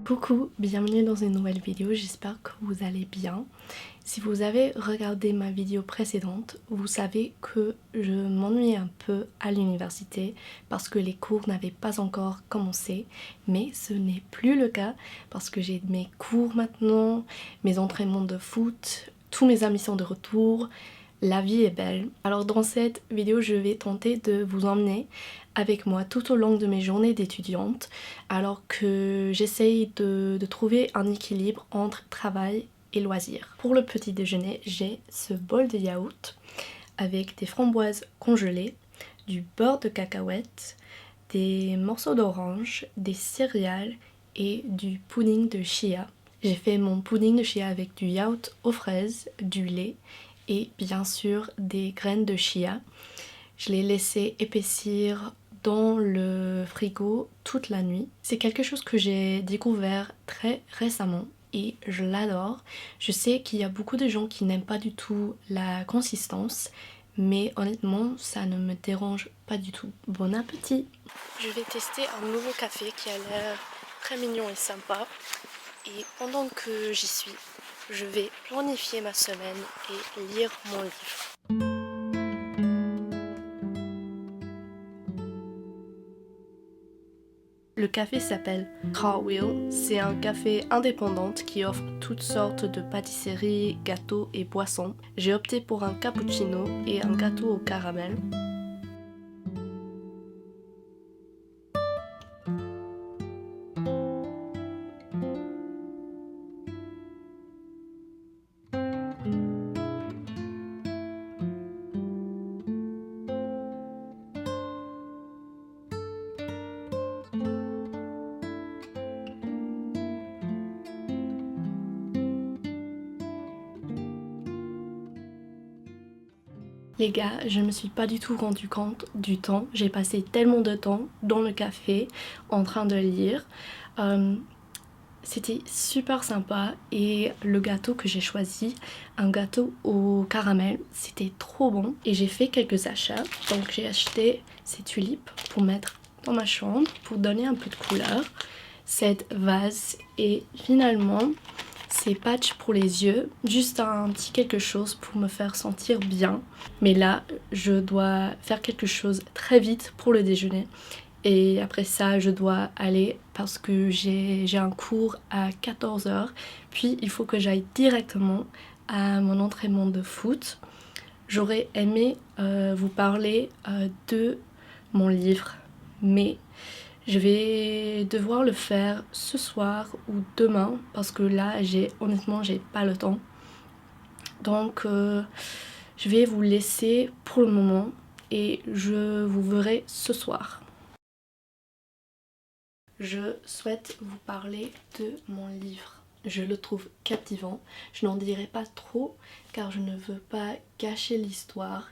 Coucou, bienvenue dans une nouvelle vidéo, j'espère que vous allez bien. Si vous avez regardé ma vidéo précédente, vous savez que je m'ennuie un peu à l'université parce que les cours n'avaient pas encore commencé, mais ce n'est plus le cas parce que j'ai mes cours maintenant, mes entraînements de foot, tous mes amis sont de retour. La vie est belle. Alors dans cette vidéo, je vais tenter de vous emmener avec moi tout au long de mes journées d'étudiante alors que j'essaye de trouver un équilibre entre travail et loisirs. Pour le petit déjeuner, j'ai ce bol de yaourt avec des framboises congelées, du beurre de cacahuète, des morceaux d'orange, des céréales et du pudding de chia. J'ai fait mon pudding de chia avec du yaourt aux fraises, du lait et bien sûr des graines de chia. Je l'ai laissé épaissir dans le frigo toute la nuit. C'est quelque chose que j'ai découvert très récemment et je l'adore. Je sais qu'il y a beaucoup de gens qui n'aiment pas du tout la consistance, mais honnêtement ça ne me dérange pas du tout. Bon appétit! Je vais tester un nouveau café qui a l'air très mignon et sympa. Et pendant que j'y suis, je vais planifier ma semaine et lire mon livre. Le café s'appelle Cartwheel, c'est un café indépendant qui offre toutes sortes de pâtisseries, gâteaux et boissons. J'ai opté pour un cappuccino et un gâteau au caramel. Les gars, je me suis pas du tout rendu compte du temps. J'ai passé tellement de temps dans le café en train de lire. C'était super sympa et le gâteau que j'ai choisi, un gâteau au caramel, c'était trop bon. Et j'ai fait quelques achats, donc j'ai acheté ces tulipes pour mettre dans ma chambre, pour donner un peu de couleur, cette vase et finalement ces patchs pour les yeux, juste un petit quelque chose pour me faire sentir bien. Mais là, je dois faire quelque chose très vite pour le déjeuner. Et après ça, je dois aller parce que j'ai un cours à 14 h. Puis il faut que j'aille directement à mon entraînement de foot. J'aurais aimé vous parler de mon livre, mais je vais devoir le faire ce soir ou demain parce que là, honnêtement, j'ai pas le temps. Donc, je vais vous laisser pour le moment et je vous verrai ce soir. Je souhaite vous parler de mon livre. Je le trouve captivant. Je n'en dirai pas trop car je ne veux pas gâcher l'histoire.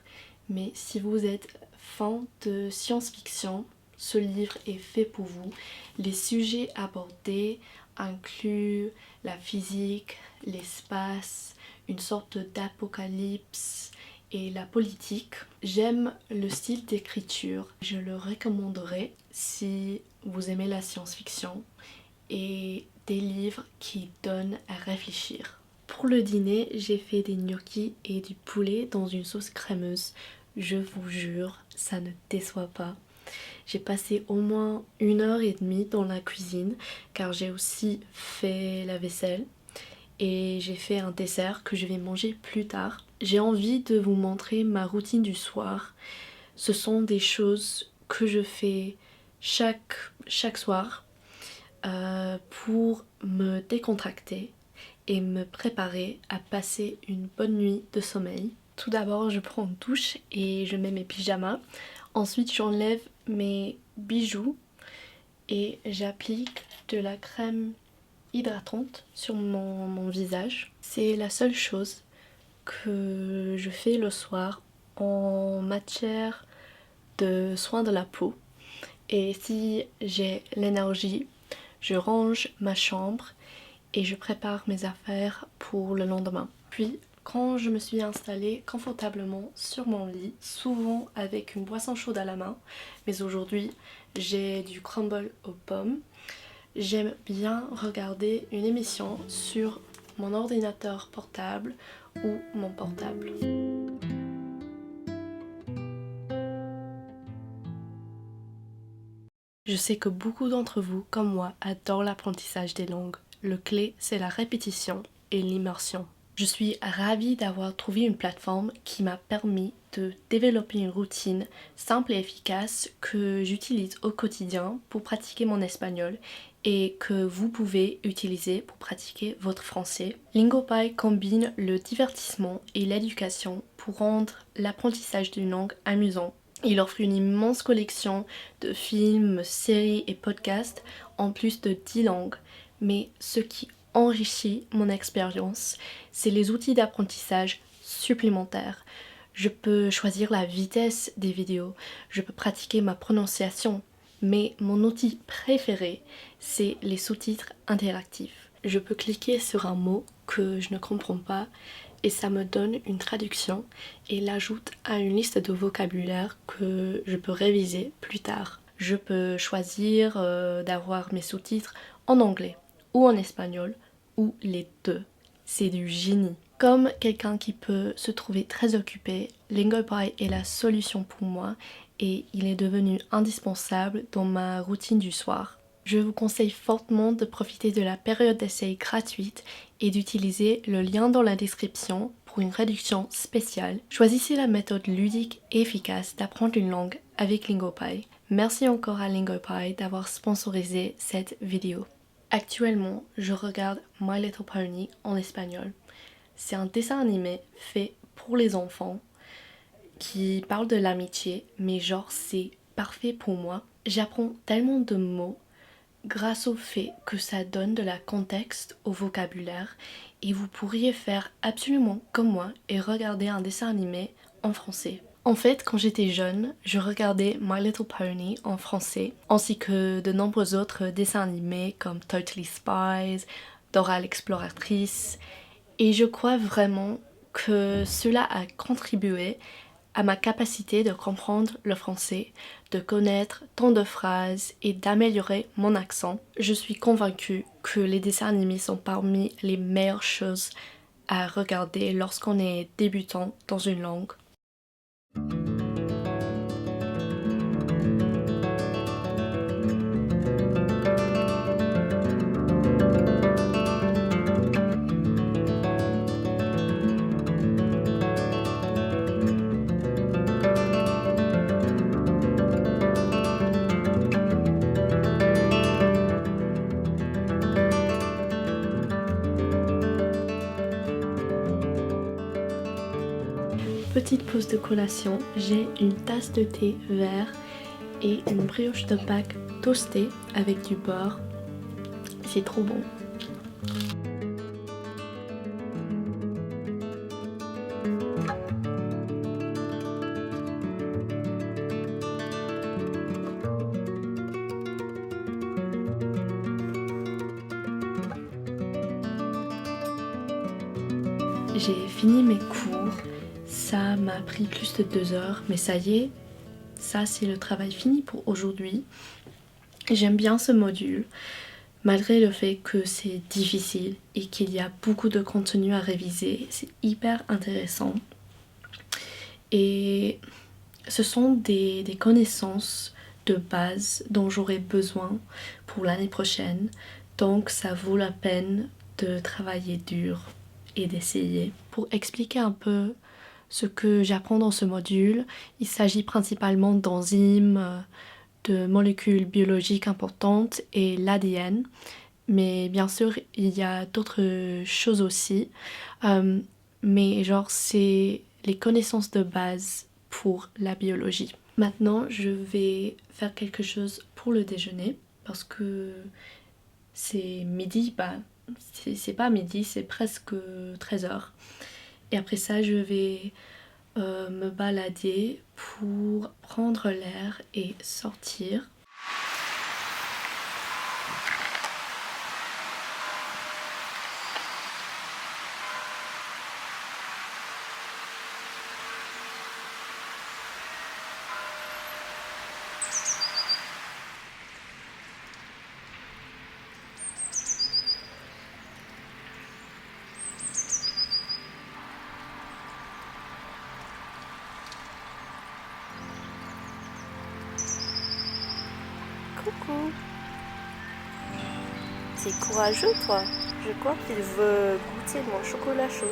Mais si vous êtes fan de science-fiction, ce livre est fait pour vous. Les sujets abordés incluent la physique, l'espace, une sorte d'apocalypse et la politique. J'aime le style d'écriture. Je le recommanderais si vous aimez la science-fiction et des livres qui donnent à réfléchir. Pour le dîner, j'ai fait des gnocchis et du poulet dans une sauce crémeuse. Je vous jure, ça ne déçoit pas. J'ai passé au moins 1 h 30 dans la cuisine car j'ai aussi fait la vaisselle et j'ai fait un dessert que je vais manger plus tard. J'ai envie de vous montrer ma routine du soir. Ce sont des choses que je fais chaque soir pour me décontracter et me préparer à passer une bonne nuit de sommeil. Tout d'abord, je prends une douche et je mets mes pyjamas. Ensuite, j'enlève mes bijoux et j'applique de la crème hydratante sur mon visage. C'est la seule chose que je fais le soir en matière de soins de la peau. Et si j'ai l'énergie, je range ma chambre et je prépare mes affaires pour le lendemain. Puis quand je me suis installée confortablement sur mon lit, souvent avec une boisson chaude à la main, mais aujourd'hui j'ai du crumble aux pommes, j'aime bien regarder une émission sur mon ordinateur portable ou mon portable. Je sais que beaucoup d'entre vous, comme moi, adorent l'apprentissage des langues. Le clé, c'est la répétition et l'immersion. Je suis ravie d'avoir trouvé une plateforme qui m'a permis de développer une routine simple et efficace que j'utilise au quotidien pour pratiquer mon espagnol et que vous pouvez utiliser pour pratiquer votre français. Lingopie combine le divertissement et l'éducation pour rendre l'apprentissage d'une langue amusant. Il offre une immense collection de films, séries et podcasts en plus de 10 langues. Mais ce qui enrichit mon expérience, c'est les outils d'apprentissage supplémentaires. Je peux choisir la vitesse des vidéos, je peux pratiquer ma prononciation, mais mon outil préféré, c'est les sous-titres interactifs. Je peux cliquer sur un mot que je ne comprends pas et ça me donne une traduction et l'ajoute à une liste de vocabulaire que je peux réviser plus tard. Je peux choisir d'avoir mes sous-titres en anglais ou en espagnol ou les deux. C'est du génie. Comme quelqu'un qui peut se trouver très occupé, Lingopie est la solution pour moi et il est devenu indispensable dans ma routine du soir. Je vous conseille fortement de profiter de la période d'essai gratuite et d'utiliser le lien dans la description pour une réduction spéciale. Choisissez la méthode ludique et efficace d'apprendre une langue avec Lingopie. Merci encore à Lingopie d'avoir sponsorisé cette vidéo. Actuellement, je regarde My Little Pony en espagnol. C'est un dessin animé fait pour les enfants qui parle de l'amitié, mais genre c'est parfait pour moi. J'apprends tellement de mots grâce au fait que ça donne de la contexte au vocabulaire et vous pourriez faire absolument comme moi et regarder un dessin animé en français. En fait, quand j'étais jeune, je regardais My Little Pony en français, ainsi que de nombreux autres dessins animés comme Totally Spies, Dora l'exploratrice, et je crois vraiment que cela a contribué à ma capacité de comprendre le français, de connaître tant de phrases et d'améliorer mon accent. Je suis convaincue que les dessins animés sont parmi les meilleures choses à regarder lorsqu'on est débutant dans une langue. Petite pause de collation, j'ai une tasse de thé vert et une brioche de Pâques toastée avec du beurre. C'est trop bon. J'ai fini mes cours, ça m'a pris plus de 2 heures, mais ça y est, ça c'est le travail fini pour aujourd'hui. J'aime bien ce module, malgré le fait que c'est difficile et qu'il y a beaucoup de contenu à réviser, c'est hyper intéressant. Et ce sont des connaissances de base dont j'aurai besoin pour l'année prochaine, donc ça vaut la peine de travailler dur et d'essayer. Pour expliquer un peu ce que j'apprends dans ce module, il s'agit principalement d'enzymes, de molécules biologiques importantes et l'ADN, mais bien sûr il y a d'autres choses aussi, mais genre c'est les connaissances de base pour la biologie. Maintenant je vais faire quelque chose pour le déjeuner parce que c'est midi, c'est pas midi, c'est presque 13 h. Et après ça, je vais me balader pour prendre l'air et sortir. C'est courageux, toi. Je crois qu'il veut goûter mon chocolat chaud.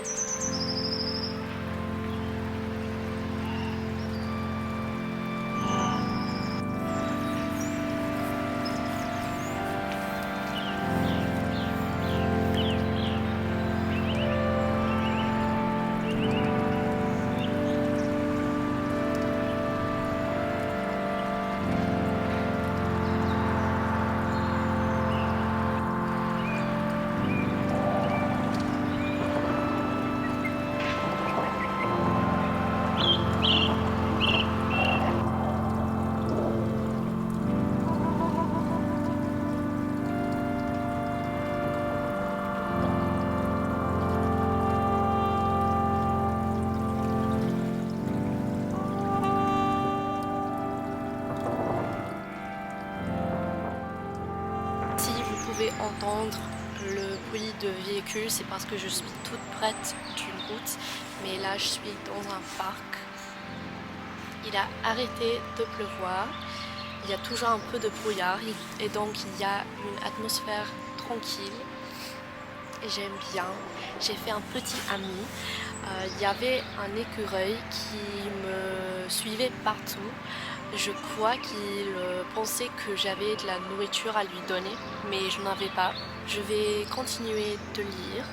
Si vous pouvez entendre le bruit de véhicules, c'est parce que je suis toute prête d'une route, mais là je suis dans un parc. Il a arrêté de pleuvoir, il y a toujours un peu de brouillard et donc il y a une atmosphère tranquille et j'aime bien. J'ai fait un petit ami, il y avait un écureuil qui me suivait partout. Je crois qu'il pensait que j'avais de la nourriture à lui donner, mais je n'en avais pas. Je vais continuer de lire,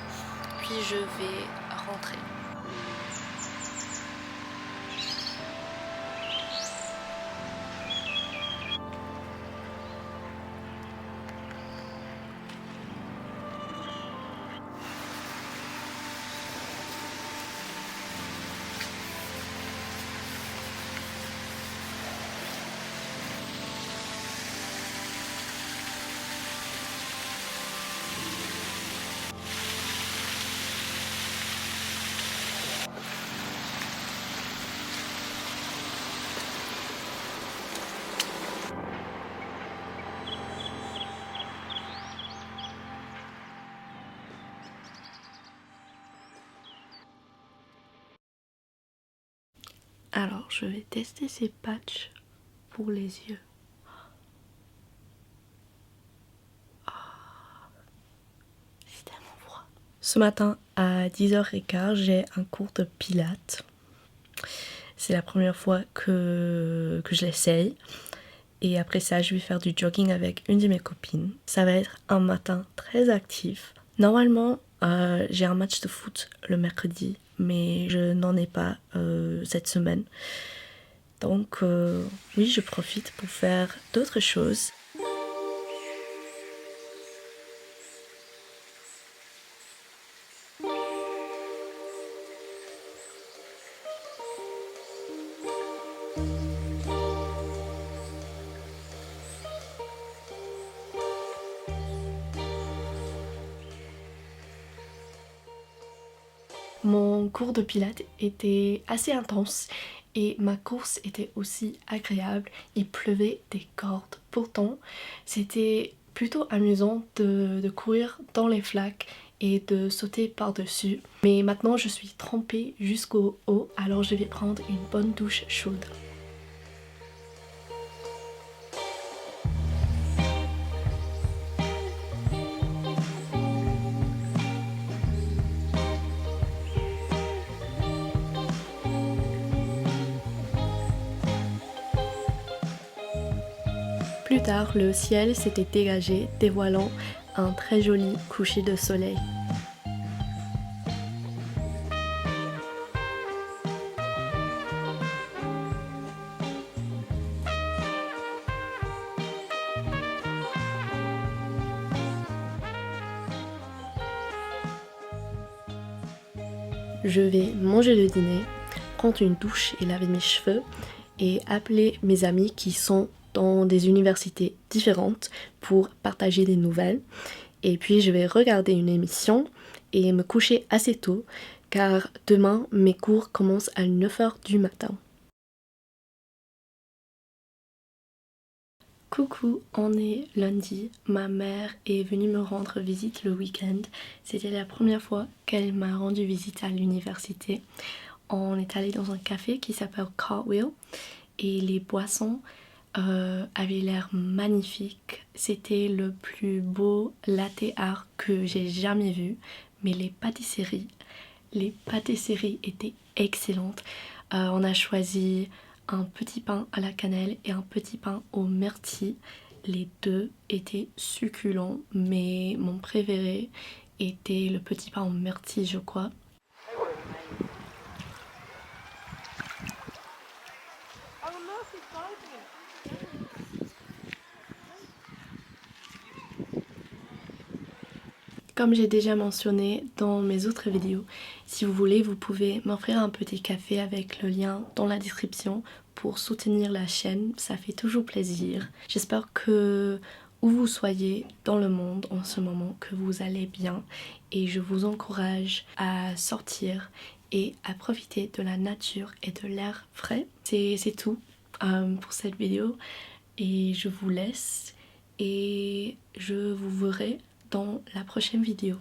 puis je vais rentrer. Alors, je vais tester ces patchs pour les yeux. C'est tellement froid. Ce matin, à 10h15, j'ai un cours de pilates. C'est la première fois que je l'essaye. Et après ça, je vais faire du jogging avec une de mes copines. Ça va être un matin très actif. Normalement, j'ai un match de foot le mercredi, mais je n'en ai pas cette semaine. Donc oui, je profite pour faire d'autres choses. Mon cours de pilates était assez intense et ma course était aussi agréable. Il pleuvait des cordes. Pourtant, c'était plutôt amusant de courir dans les flaques et de sauter par-dessus. Mais maintenant, je suis trempée jusqu'au haut, alors je vais prendre une bonne douche chaude. Plus tard, le ciel s'était dégagé, dévoilant un très joli coucher de soleil. Je vais manger le dîner, prendre une douche et laver mes cheveux et appeler mes amis qui sont dans des universités différentes pour partager des nouvelles. Et puis je vais regarder une émission et me coucher assez tôt car demain mes cours commencent à 9h du matin. Coucou, on est lundi. Ma mère est venue me rendre visite le week-end. C'était la première fois qu'elle m'a rendu visite à l'université. On est allé dans un café qui s'appelle Cartwheel et les boissons avait l'air magnifique. C'était le plus beau latte art que j'ai jamais vu. Mais les pâtisseries étaient excellentes. On a choisi un petit pain à la cannelle et un petit pain aux myrtilles. Les deux étaient succulents, mais mon préféré était le petit pain aux myrtilles, je crois. Comme j'ai déjà mentionné dans mes autres vidéos, si vous voulez, vous pouvez m'offrir un petit café avec le lien dans la description pour soutenir la chaîne, ça fait toujours plaisir. J'espère que où vous soyez dans le monde en ce moment, que vous allez bien et je vous encourage à sortir et à profiter de la nature et de l'air frais. C'est tout pour cette vidéo et je vous laisse et je vous verrai dans la prochaine vidéo.